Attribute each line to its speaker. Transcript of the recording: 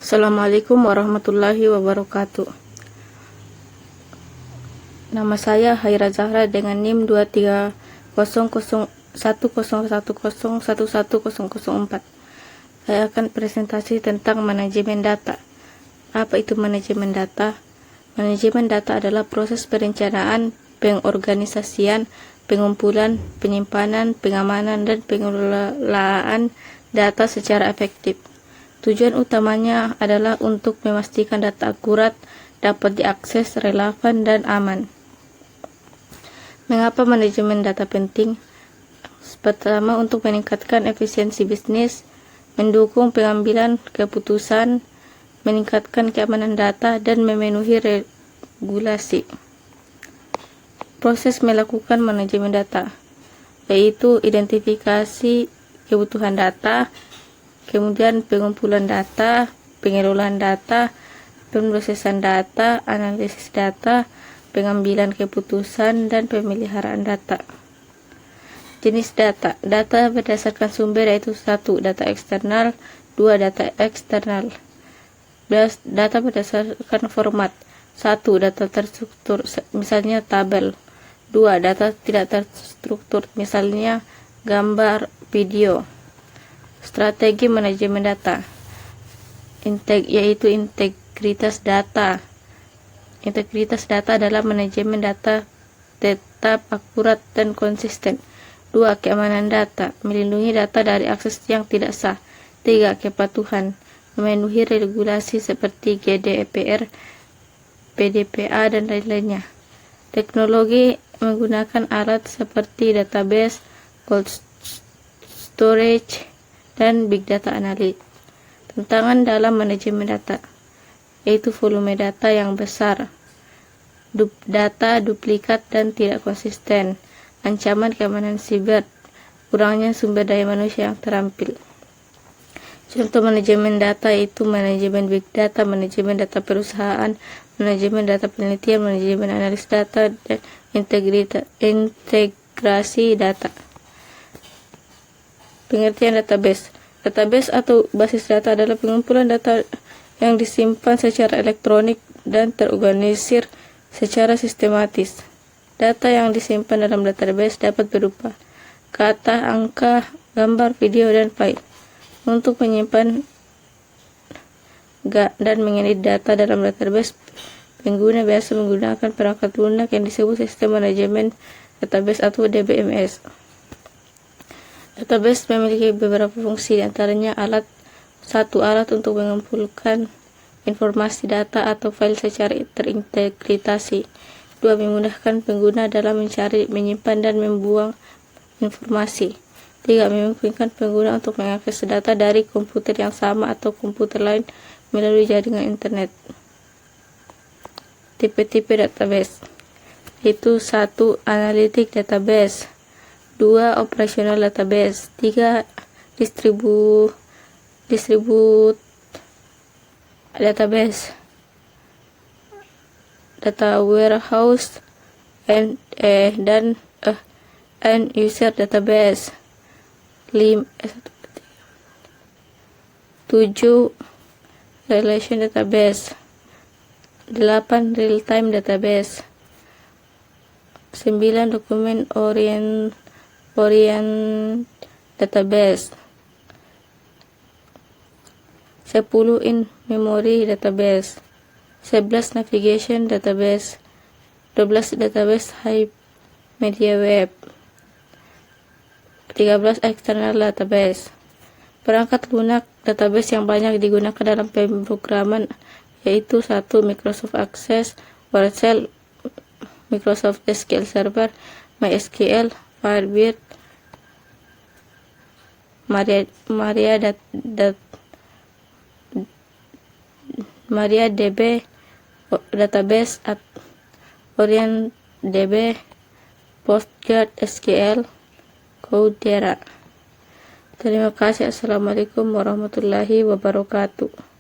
Speaker 1: Assalamualaikum warahmatullahi wabarakatuh. Nama saya Haira Zahra dengan NIM 23001011001104. Saya akan presentasi tentang manajemen data. Apa itu manajemen data? Manajemen data adalah proses perencanaan, pengorganisasian, pengumpulan, penyimpanan, pengamanan, dan pengelolaan data secara efektif. Tujuan utamanya adalah untuk memastikan data akurat, dapat diakses, relevan, dan aman. Mengapa manajemen data penting? Pertama, untuk meningkatkan efisiensi bisnis, mendukung pengambilan keputusan, meningkatkan keamanan data, dan memenuhi regulasi. Proses melakukan manajemen data, yaitu identifikasi kebutuhan data, kemudian pengumpulan data, pengelolaan data, pemrosesan data, analisis data, pengambilan keputusan, dan pemeliharaan data. Jenis data. Data berdasarkan sumber yaitu 1. Data eksternal, 2. Data eksternal. Data berdasarkan format. 1. Data terstruktur, misalnya tabel. 2. Data tidak terstruktur, misalnya gambar, video. Strategi manajemen data yaitu integritas data. Integritas data adalah manajemen data tetap akurat dan konsisten. 2. Keamanan data, melindungi data dari akses yang tidak sah. 3. Kepatuhan, memenuhi regulasi seperti GDPR, PDPA, dan lain-lainnya. Teknologi menggunakan alat seperti database, cold storage, dan big data analysis. Tantangan dalam manajemen data yaitu volume data yang besar, data duplikat dan tidak konsisten, ancaman keamanan siber, kurangnya sumber daya manusia yang terampil. Contoh manajemen data yaitu manajemen big data, manajemen data perusahaan, manajemen data penelitian, manajemen analis data, dan integrasi data. Pengertian database. Database atau basis data adalah pengumpulan data yang disimpan secara elektronik dan terorganisir secara sistematis. Data yang disimpan dalam database dapat berupa kata, angka, gambar, video, dan file. Untuk menyimpan dan mengedit data dalam database, pengguna biasa menggunakan perangkat lunak yang disebut sistem manajemen database atau DBMS. Database memiliki beberapa fungsi, diantaranya satu alat untuk mengumpulkan informasi data atau file secara terintegrasi. 2. Memudahkan pengguna dalam mencari, menyimpan, dan membuang informasi. 3. Memungkinkan pengguna untuk mengakses data dari komputer yang sama atau komputer lain melalui jaringan internet. Tipe-tipe database yaitu 1. Analytic database, 2. Operational database, 3. Distribute database, data warehouse, dan end user database. 7. Relation database, 8. Real time database, 9. Document orient database, 10. In memory database, 11. Navigation database, 12. Database high media web, 13. External database. Perangkat lunak database yang banyak digunakan dalam pemrograman yaitu 1. Microsoft Access, Word, Microsoft SQL Server, MySQL, Firebird, MariaDB database, OrientDB, PostgreSQL, Cloudera. Terima kasih. Assalamualaikum warahmatullahi wabarakatuh.